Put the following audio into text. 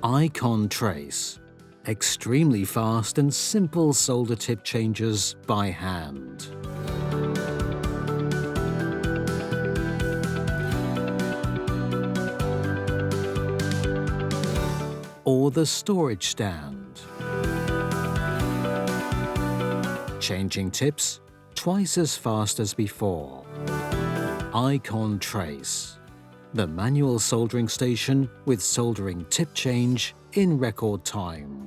Icon trace. Extremely fast and simple solder tip changes by hand. Or the storage stand. Changing tips twice as fast as before. Icon trace. The manual soldering station with soldering tip change in record time.